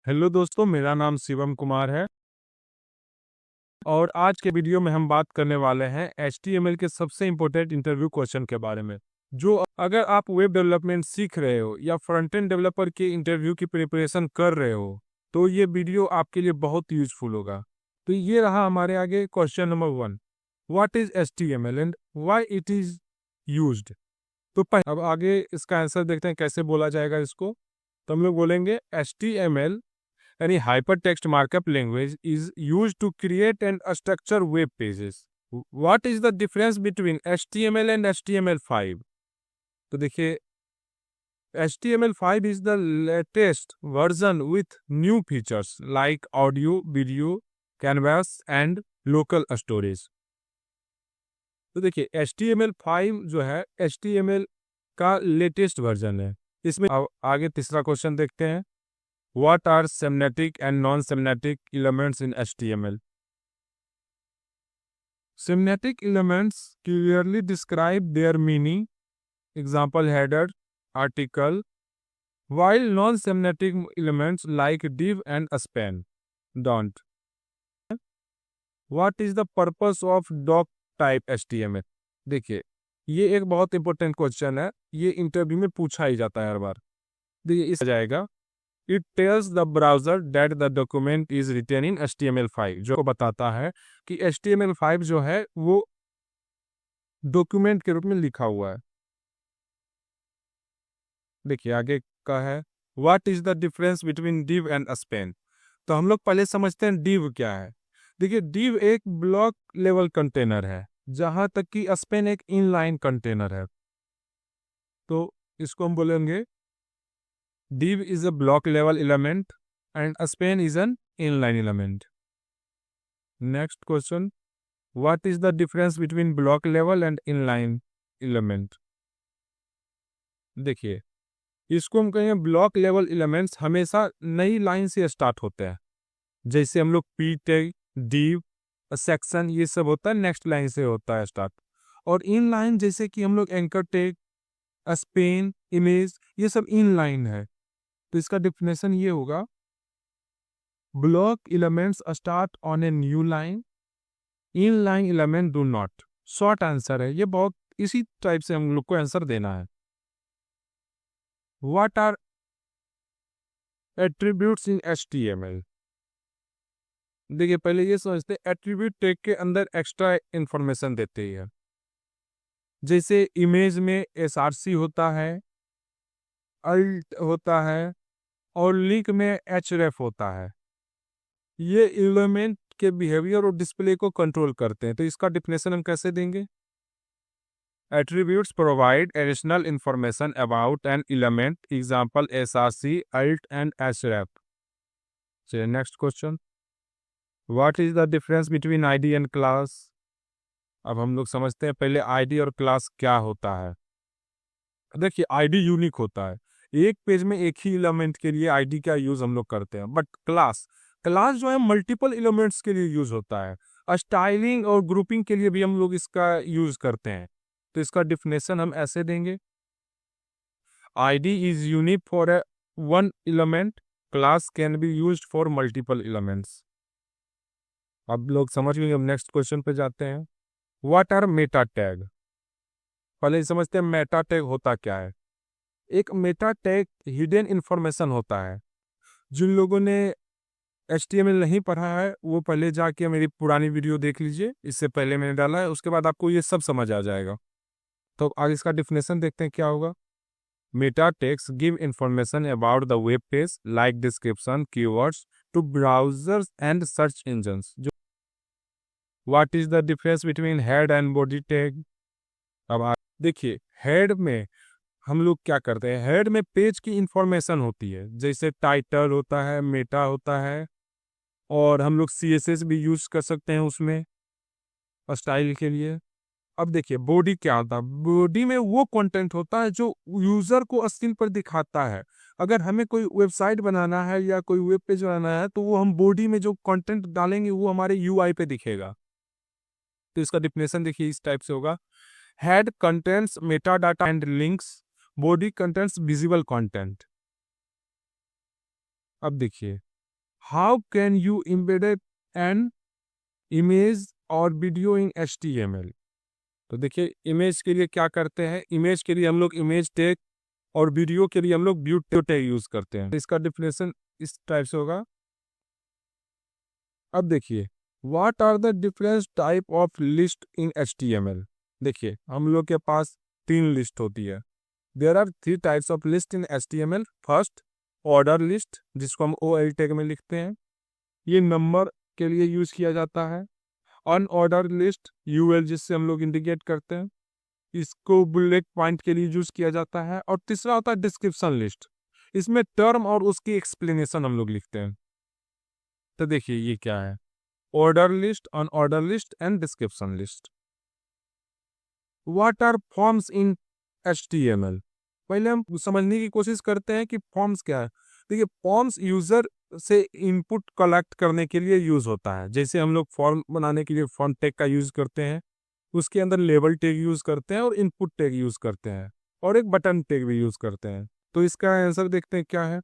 Hello दोस्तों, मेरा नाम शिवम कुमार है और आज के वीडियो में हम बात करने वाले हैं HTML के सबसे इम्पोर्टेंट इंटरव्यू क्वेश्चन के बारे में। जो अगर आप वेब डेवलपमेंट सीख रहे हो या फ्रंट एंड डेवलपर के इंटरव्यू की प्रिपरेशन कर रहे हो तो ये वीडियो आपके लिए बहुत यूजफुल होगा। तो ये रहा हमारे आगे question number 1। What is HTML and why it is used. तो अब आगे इसका आंसर देखते हैं कैसे बोला जाएगा इसको। तो हम लोग बोलेंगे HTML, any hypertext markup language, is used to create and structure web pages. What is the difference between HTML and HTML5? तो देखिए, HTML5 is the latest version with new features like audio, video, canvas and local storage. तो देखिए, HTML5 जो है HTML का latest version है। इसमें अब आगे तीसरा क्वेश्चन देखते हैं। What are semantic and non-semantic elements in HTML? Semantic elements clearly describe their meaning, example header, article, while non-semantic elements like div and span don't. What is the purpose of doc type HTML? देखिए, ये एक बहुत important question है। ये interview में पूछा ही जाता है हर बार। देखिए, इस जाएगा It tells the browser that the document is written in HTML5, जो बताता है कि HTML5 जो है वो डॉक्यूमेंट के रूप में लिखा हुआ है। देखिए आगे का है What is the difference between div and span? तो हम लोग पहले समझते हैं div क्या है। देखिए, div एक ब्लॉक लेवल कंटेनर है, जहां तक कि span एक इनलाइन कंटेनर है। तो इसको हम बोलेंगे div is a block level element and a span is an inline element. Next question. What is the difference between block level and inline element? देखिए, इसको हम कहेंगे ब्लॉक लेवल एलिमेंट्स हमेशा नई लाइन से स्टार्ट होते हैं। जैसे हम लोग पी टैग, div, सेक्शन, ये सब होता है नेक्स्ट लाइन से होता है स्टार्ट। और इन लाइन जैसे कि हम लोग एंकर टैग, स्पेन, इमेज, ये सब इन लाइन है। तो इसका डिफिनेशन ये होगा, block elements start on a new line, in line element do not. Short answer है ये, बहुत इसी टाइप से हम लोग को आंसर देना है। What are attributes in HTML? देखिए, पहले ये समझते हैं एट्रीब्यूट टैग के अंदर एक्स्ट्रा इंफॉर्मेशन देते ही है। जैसे इमेज में src होता है, alt होता है और लिंक में href होता है। ये एलिमेंट के बिहेवियर और डिस्प्ले को कंट्रोल करते हैं। तो इसका डिफिनेशन हम कैसे देंगे? Attributes provide additional information about an element, example src, alt and href. So next question. What is the difference between ID and class? अब हम लोग समझते हैं पहले ID और क्लास क्या होता है। देखिए, ID यूनिक होता है, एक पेज में एक ही एलिमेंट के लिए ID का यूज हम लोग करते हैं। बट क्लास जो है मल्टीपल एलिमेंट्स के लिए यूज होता है। स्टाइलिंग और ग्रुपिंग के लिए भी हम लोग इसका यूज करते हैं। तो इसका डिफिनेशन हम ऐसे देंगे, ID is unique for a one element, class can be used for multiple elements. अब लोग समझ गए। हम नेक्स्ट क्वेश्चन पे जाते हैं। What are meta tag? पहले समझते हैं मेटा टैग होता क्या है। एक मेटा टैग हिडन इंफॉर्मेशन होता है। जिन लोगों ने HTML नहीं पढ़ा है वो पहले जाके मेरी पुरानी वीडियो देख लीजिए, इससे पहले मैंने डाला है, उसके बाद आपको ये सब समझ आ जाएगा। तो आगे इसका डिफिनेशन देखते हैं क्या होगा। Meta tags give information about the web page like description, keywords to browsers and search engines. जो what is the difference between head and body tag? अब देखिए, हेड में हम लोग क्या करते हैं, हेड में पेज की इंफॉर्मेशन होती है, जैसे टाइटल होता है, मेटा होता है, और हम लोग CSS भी यूज कर सकते हैं उसमें स्टाइल के लिए। अब देखिए, बॉडी क्या होता है? बॉडी में वो कंटेंट होता है जो यूजर को स्क्रीन पर दिखाता है। अगर हमें कोई वेबसाइट बनाना है या कोई वेब पेज बनाना है तो वो हम बॉडी में जो कंटेंट डालेंगे वो हमारे UI पे दिखेगा। तो इसका डिफिनेशन देखिए इस टाइप से होगा, head contents Meta data and links, body contents visible content. अब देखिए, how can you embedded an image और वीडियो इन HTML। तो देखिए इमेज के लिए क्या करते हैं, इमेज के लिए हम लोग इमेज टैग और वीडियो के लिए हम लोग वीडियो टैग यूज करते हैं। इसका डिफिनेशन इस टाइप से होगा। अब देखिए what are the different type of list in HTML। देखिए हम लोग के पास 3 लिस्ट होती है। There are 3 types of list in HTML। First order list, जिसको हम OL टैग में लिखते हैं, ये नंबर के लिए यूज किया जाता है। अनऑर्डर लिस्ट UL, जिससे हम लोग इंडिकेट करते हैं, इसको बुलेट पॉइंट के लिए यूज किया जाता है। और तीसरा होता है डिस्क्रिप्शन लिस्ट, इसमें टर्म और उसकी एक्सप्लेनेशन हम लोग लिखते हैं। तो देखिए ये क्या है, order list, unorder list and description list. What are forms in HTML। पहले हम समझने की कोशिश करते हैं कि फॉर्म्स क्या है। देखिए फॉर्म्स यूजर से इनपुट कलेक्ट करने के लिए यूज होता है। जैसे हम लोग फॉर्म बनाने के लिए फॉर्म टैग का यूज करते हैं, उसके अंदर लेबल टैग यूज करते हैं और इनपुट टैग यूज करते हैं और एक बटन टैग भी यूज करते हैं। तो इसका आंसर देखते हैं क्या है।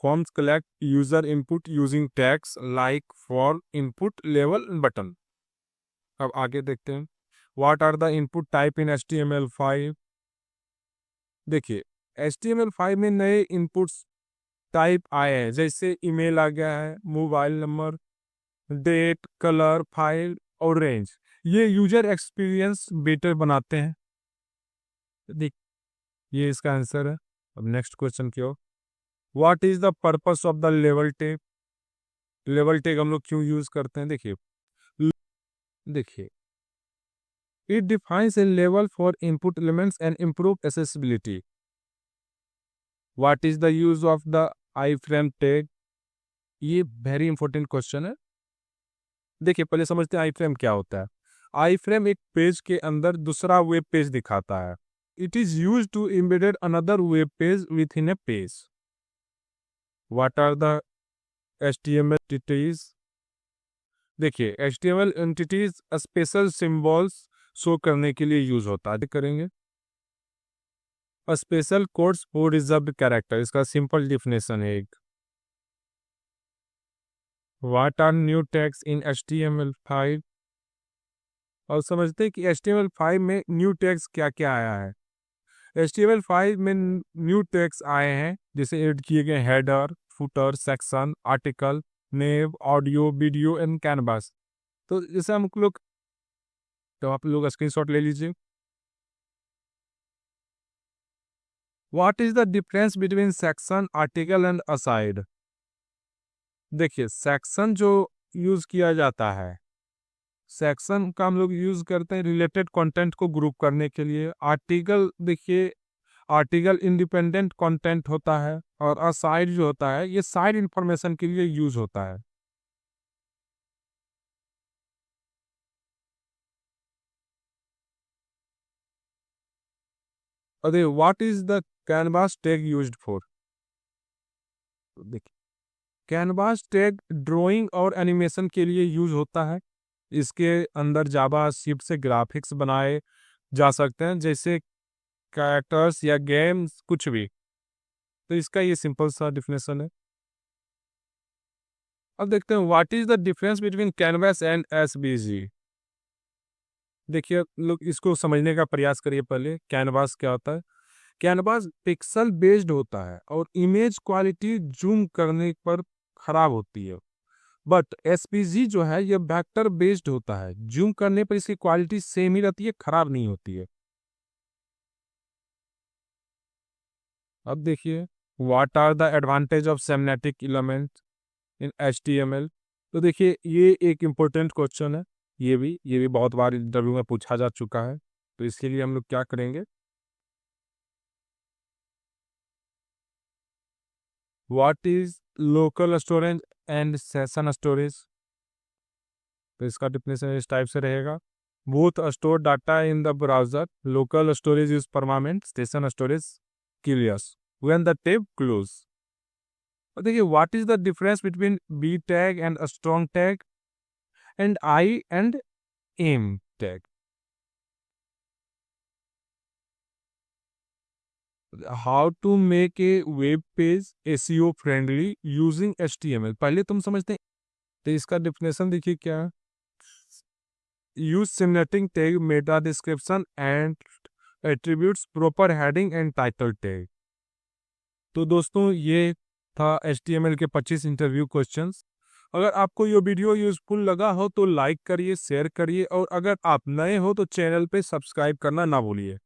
Forms collect user input using tags like for input लेवल बटन। अब आगे देखते हैं what are the input type in HTML5। देखिए HTML5 में नए इनपुट्स टाइप आए हैं, जैसे ईमेल आ गया है, mobile number, date, colour, file और रेंज। ये यूजर एक्सपीरियंस बेटर बनाते हैं। देख ये इसका आंसर है। अब नेक्स्ट क्वेश्चन की ओर, what is the purpose of the लेवल टैग। लेवल टैग हम लोग क्यों यूज करते हैं। देखिए इट डिफाइंस ए लेवल for input elements and improve accessibility. What is the use of the iframe tag. ये वेरी इंपॉर्टेंट क्वेश्चन है। देखिए पहले समझते हैं आई फ्रेम क्या होता है। आई फ्रेम एक पेज के अंदर दूसरा वेब पेज दिखाता है। It is use to embedded another web page within a page. What are the HTML entities. देखिए HTML entities special symbols show करने के लिए यूज होता है। करेंगे special codes for reserved character, इसका सिंपल डिफिनेशन है एक। What are new tags in HTML5। और समझते हैं कि HTML5 में न्यू टैग्स क्या क्या आया है। HTML5 में न्यू टैग्स आए हैं, जैसे ऐड किए गए header, footer, section, article, naive, audio, video and canvas. तो जैसे हम लोग, तो आप लोग स्क्रीनशॉट ले लीजिए। What is the difference between section, article and aside. देखिए सेक्शन जो यूज किया जाता है, सेक्शन का हम लोग यूज करते हैं रिलेटेड कंटेंट को ग्रुप करने के लिए। आर्टिकल देखिए आर्टिकल इंडिपेंडेंट कंटेंट होता है और असाइड जो होता है ये साइड इंफॉर्मेशन के लिए यूज होता है। अरे what is the canvas tag used for. देखिए कैनवास टैग ड्राइंग और एनिमेशन के लिए यूज होता है। इसके अंदर जावा स्क्रिप्ट से ग्राफिक्स बनाए जा सकते हैं, जैसे कैरेक्टर्स या गेम्स कुछ भी। तो इसका ये सिंपल सा डिफिनेशन है। अब देखते हैं what is the difference between canvas and SVG। देखिए लोग इसको समझने का प्रयास करिए। पहले कैनवास क्या होता है। कैनवास पिक्सल बेस्ड होता है और इमेज क्वालिटी जूम करने पर खराब होती है। बट SVG जो है ये वेक्टर बेस्ड होता है, जूम करने पर इसकी क्वालिटी सेम ही रहती है, खराब नहीं होती है। अब देखिए what are the advantage of semantic element in HTML। तो देखिए ये एक इम्पोर्टेंट क्वेश्चन है। ये भी बहुत बार इंटरव्यू में पूछा जा चुका है। तो इसके लिए हम लोग क्या करेंगे, what is local storage and session storage. तो इसका डिफिनेशन इस टाइप से रहेगा। Both store data in the browser, local storage is permanent, session storage clears when the tab close. और देखिए what is the difference between B tag and strong tag and I and em tag. How to make a web page SEO friendly using HTML। पहले तुम समझते हैं, तो इसका definition देखिए क्या है। Use simulating tag, Meta description and attributes, proper heading and title tag. तो दोस्तों ये था HTML के 25 इंटरव्यू क्वेश्चंस। अगर आपको ये वीडियो यूजफुल लगा हो तो लाइक करिए, शेयर करिए, और अगर आप नए हो तो चैनल पे सब्सक्राइब करना ना भूलिए।